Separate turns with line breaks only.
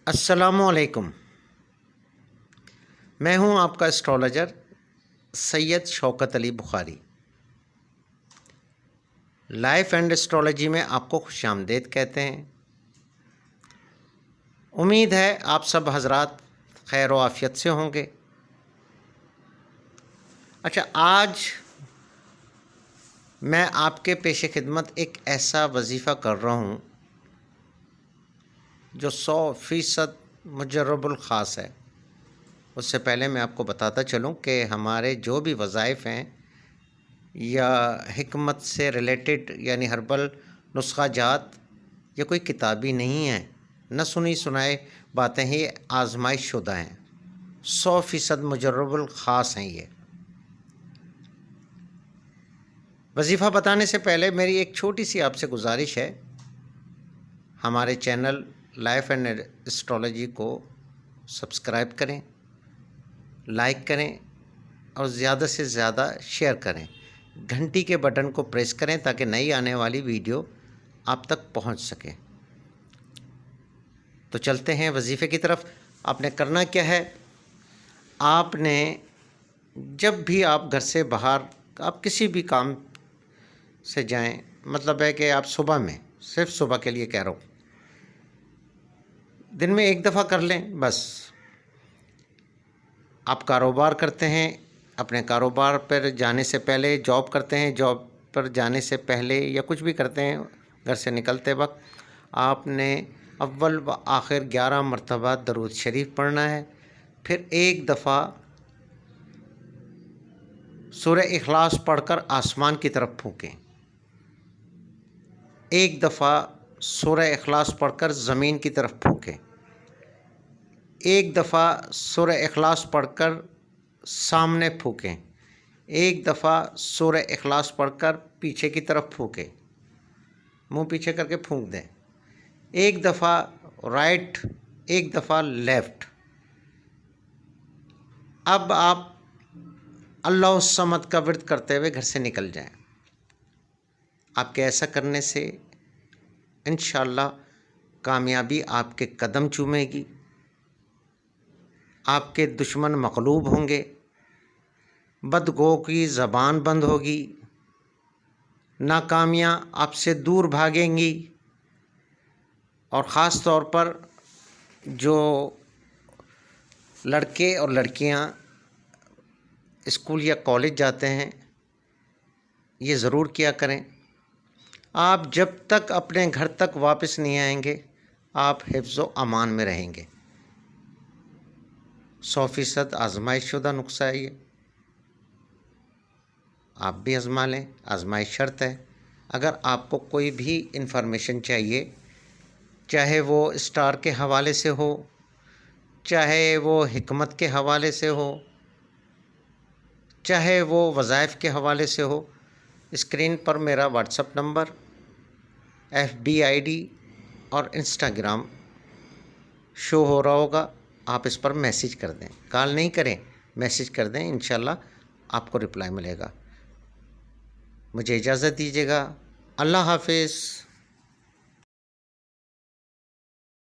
السلام علیکم۔ میں ہوں آپ کا astrologer Syed Shaukat Ali Bukhari. Life and astrology میں آپ کو خوش آمدید کہتے ہیں۔ امید ہے آپ سب حضرات خیر و عافیت سے ہوں گے۔ اچھا، آج میں آپ کے پیش خدمت ایک ایسا وظیفہ کر رہا ہوں جو 100% مجرب الخاص ہے۔ اس سے پہلے میں آپ کو بتاتا چلوں کہ ہمارے جو بھی وظائف ہیں یا حکمت سے ریلیٹڈ یعنی ہربل نسخہ جات، یہ کوئی کتابی نہیں ہے، نہ سنی سنائے باتیں ہی آزمائش شدہ ہیں، 100% مجرب الخاص ہیں۔ یہ وظیفہ بتانے سے پہلے میری ایک چھوٹی سی آپ سے گزارش ہے، ہمارے چینل لائف اینڈ اسٹرالوجی کو سبسکرائب کریں، لائک کریں اور زیادہ سے زیادہ شیئر کریں، گھنٹی کے بٹن کو پریس کریں تاکہ نئی آنے والی ویڈیو آپ تک پہنچ سکے۔ تو چلتے ہیں وظیفے کی طرف۔ آپ نے کرنا کیا ہے، آپ نے جب بھی آپ گھر سے باہر آپ کسی بھی کام سے جائیں، مطلب ہے کہ آپ صبح میں، صرف صبح کے لیے کہہ رہا ہوں، دن میں ایک دفعہ کر لیں بس۔ آپ کاروبار کرتے ہیں، اپنے کاروبار پر جانے سے پہلے، جاب کرتے ہیں، جاب پر جانے سے پہلے، یا کچھ بھی کرتے ہیں گھر سے نکلتے وقت، آپ نے اول و آخر 11 مرتبہ درود شریف پڑھنا ہے۔ پھر ایک دفعہ سورہ اخلاص پڑھ کر آسمان کی طرف پھونکیں، ایک دفعہ سورہ اخلاص پڑھ کر زمین کی طرف پھونکیں، ایک دفعہ سورہ اخلاص پڑھ کر سامنے پھونکیں، ایک دفعہ سورہ اخلاص پڑھ کر پیچھے کی طرف پھونکیں، منہ پیچھے کر کے پھونک دیں، ایک دفعہ رائٹ، ایک دفعہ لیفٹ۔ اب آپ اللہ الصمد کا ورد کرتے ہوئے گھر سے نکل جائیں۔ آپ کے ایسا کرنے سے انشاءاللہ کامیابی آپ کے قدم چومے گی، آپ کے دشمن مغلوب ہوں گے، بدگو کی زبان بند ہوگی، ناکامیاں آپ سے دور بھاگیں گی، اور خاص طور پر جو لڑکے اور لڑکیاں اسکول یا کالج جاتے ہیں، یہ ضرور کیا کریں۔ آپ جب تک اپنے گھر تک واپس نہیں آئیں گے، آپ حفظ و امان میں رہیں گے۔ 100% آزمائش شدہ نسخہ ہے یہ، آپ بھی آزما لیں، آزمائش شرط ہے۔ اگر آپ کو کوئی بھی انفارمیشن چاہیے، چاہے وہ اسٹار کے حوالے سے ہو، چاہے وہ حکمت کے حوالے سے ہو، چاہے وہ وظائف کے حوالے سے ہو، اسکرین پر میرا what's app number, FB ID اور انسٹاگرام شو ہو رہا ہوگا، آپ اس پر میسیج کر دیں، کال نہیں کریں، میسیج کر دیں، انشاءاللہ آپ کو رپلائی ملے گا۔ مجھے اجازت دیجیے گا، اللہ حافظ۔